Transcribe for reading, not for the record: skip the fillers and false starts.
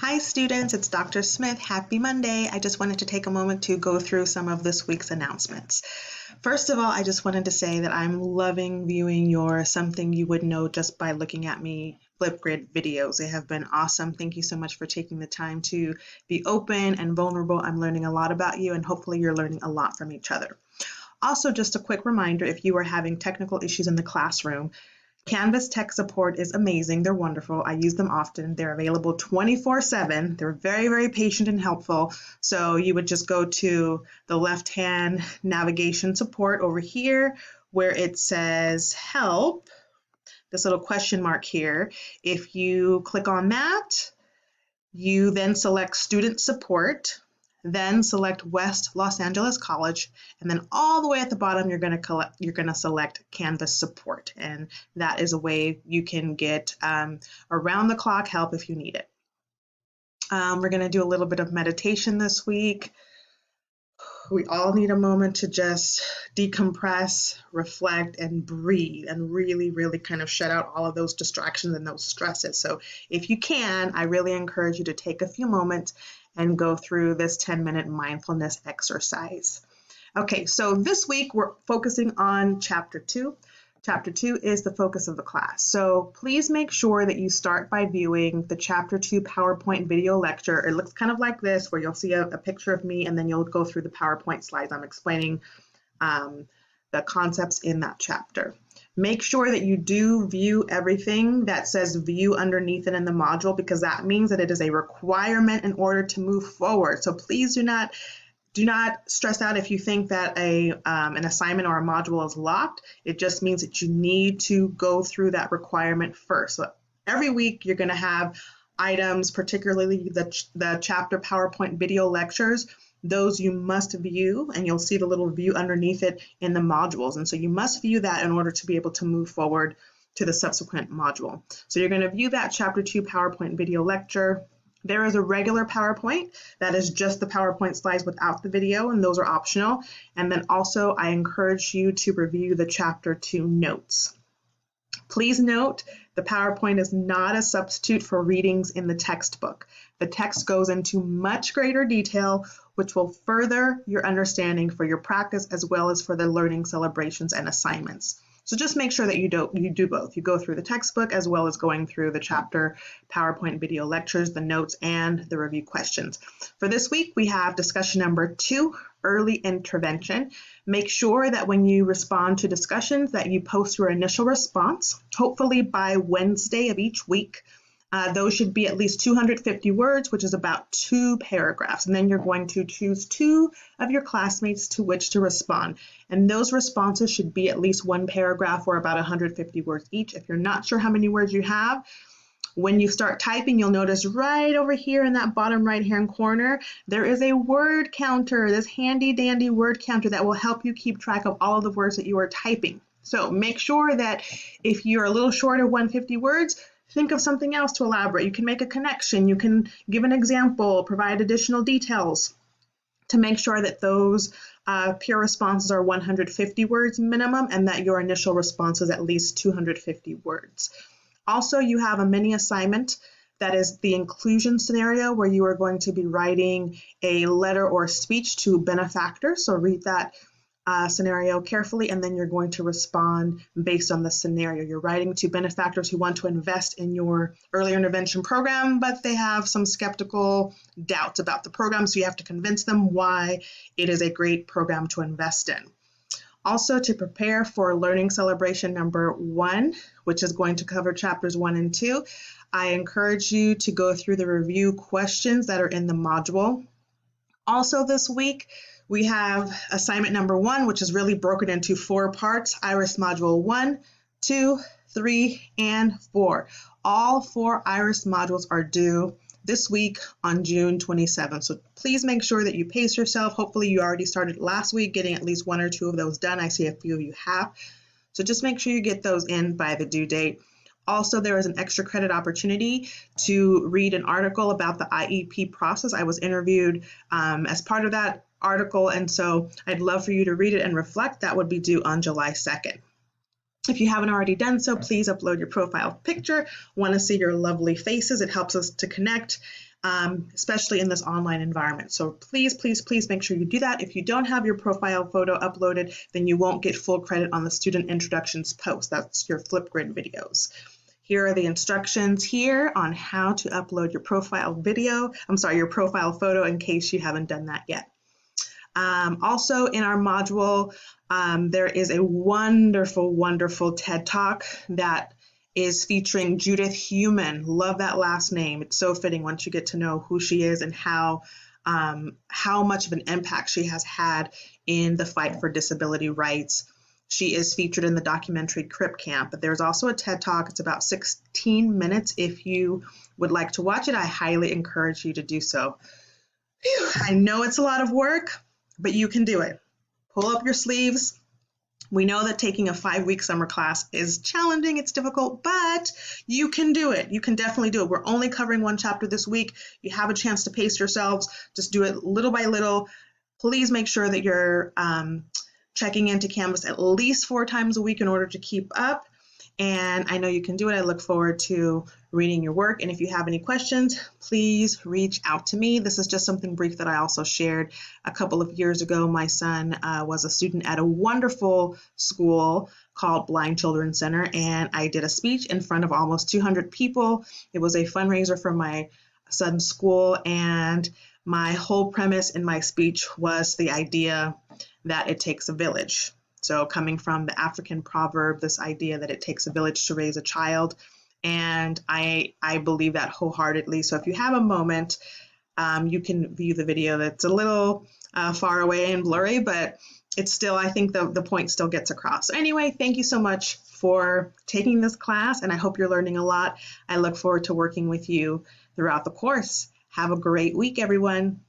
Hi students, it's Dr. Smith. Happy Monday. I just wanted to take a moment to go through some of this week's announcements. First of all, I just wanted to say that I'm loving viewing your Something You Would Know Just by Looking at Me Flipgrid videos. They have been awesome. Thank you so much for taking the time to be open and vulnerable. I'm learning a lot about you and hopefully you're learning a lot from each other. Also, just a quick reminder, if you are having technical issues in the classroom, Canvas tech support is amazing. They're wonderful. I use them often. They're available 24/7. They're very, very patient and helpful. So you would just go to the left-hand navigation support over here where it says help, this little question mark here. If you click on that, you then select student support, then select West Los Angeles College, and then all the way at the bottom you're going to select Canvas support, and that is a way you can get around the clock help if you need it. We're going to do a little bit of meditation this week. We all need a moment to just decompress, reflect, and breathe, and really, really kind of shut out all of those distractions and those stresses. So if you can, I really encourage you to take a few moments and go through this 10-minute mindfulness exercise. Okay, so this week we're focusing on Chapter 2. Chapter 2 is the focus of the class. So please make sure that you start by viewing the Chapter 2 PowerPoint video lecture. It looks kind of like this, where you'll see a picture of me and then you'll go through the PowerPoint slides. I'm explaining the concepts in that chapter. Make sure that you do view everything that says view underneath it in the module, because that means that it is a requirement in order to move forward. So please do not stress out if you think that an assignment or a module is locked. It just means that you need to go through that requirement first. So every week you're going to have items, particularly the chapter PowerPoint video lectures. Those you must view, and you'll see the little view underneath it in the modules. And so you must view that in order to be able to move forward to the subsequent module. So you're going to view that Chapter 2 PowerPoint video lecture. There is a regular PowerPoint that is just the PowerPoint slides without the video, and those are optional. And then also I encourage you to review the Chapter 2 notes. Please note, the PowerPoint is not a substitute for readings in the textbook. The text goes into much greater detail, which will further your understanding for your practice as well as for the learning celebrations and assignments. So just make sure that you do both. You go through the textbook as well as going through the chapter PowerPoint video lectures, the notes, and the review questions. For this week, we have discussion number 2, early intervention. Make sure that when you respond to discussions that you post your initial response, hopefully by Wednesday of each week. Those should be at least 250 words, which is about 2 paragraphs. And then you're going to choose 2 of your classmates to which to respond. And those responses should be at least 1 paragraph or about 150 words each. If you're not sure how many words you have, when you start typing, you'll notice right over here in that bottom right-hand corner, there is a word counter, this handy dandy word counter that will help you keep track of all of the words that you are typing. So make sure that if you're a little short of 150 words, think of something else to elaborate. You can make a connection, you can give an example, provide additional details to make sure that those peer responses are 150 words minimum and that your initial response is at least 250 words. Also, you have a mini assignment that is the inclusion scenario where you are going to be writing a letter or speech to benefactors. So read that scenario carefully, and then you're going to respond based on the scenario. You're writing to benefactors who want to invest in your early intervention program, but they have some skeptical doubts about the program, so you have to convince them why it is a great program to invest in. Also, to prepare for learning celebration number 1, which is going to cover chapters 1 and 2, I encourage you to go through the review questions that are in the module. Also this week, we have assignment number 1, which is really broken into 4 parts, IRIS module 1, 2, 3, and 4. All 4 IRIS modules are due this week on June 27th. So please make sure that you pace yourself. Hopefully you already started last week getting at least 1 or 2 of those done. I see a few of you have. So just make sure you get those in by the due date. Also, there is an extra credit opportunity to read an article about the IEP process. I was interviewed as part of that article, and so I'd love for you to read it and reflect. That would be due on July 2nd. If you haven't already done so, please upload your profile picture. Want to see your lovely faces. It helps us to connect especially in this online environment. So please, please, please make sure you do that. If you don't have your profile photo uploaded, then you won't get full credit on the student introductions post. That's your Flipgrid videos. Here are the instructions here on how to upload your profile video. Your profile photo in case you haven't done that yet. Also in our module, there is a wonderful, wonderful TED Talk that is featuring Judith Heumann. Love that last name. It's so fitting once you get to know who she is and how much of an impact she has had in the fight for disability rights. She is featured in the documentary Crip Camp, but there's also a TED Talk. It's about 16 minutes. If you would like to watch it, I highly encourage you to do so. Whew, I know it's a lot of work, but you can do it. Pull up your sleeves. We know that taking a 5-week summer class is challenging, it's difficult, but you can do it. You can definitely do it. We're only covering one chapter this week. You have a chance to pace yourselves. Just do it little by little. Please make sure that you're checking into Canvas at least 4 times a week in order to keep up. And I know you can do it. I look forward to reading your work. And if you have any questions, please reach out to me. This is just something brief that I also shared a couple of years ago. My son was a student at a wonderful school called Blind Children's Center, and I did a speech in front of almost 200 people. It was a fundraiser for my son's school, and my whole premise in my speech was the idea that it takes a village. So coming from the African proverb, this idea that it takes a village to raise a child, and I believe that wholeheartedly. So if you have a moment, you can view the video. That's a little far away and blurry, but it's still, I think the point still gets across. So anyway, thank you so much for taking this class, and I hope you're learning a lot. I look forward to working with you throughout the course. Have a great week, everyone.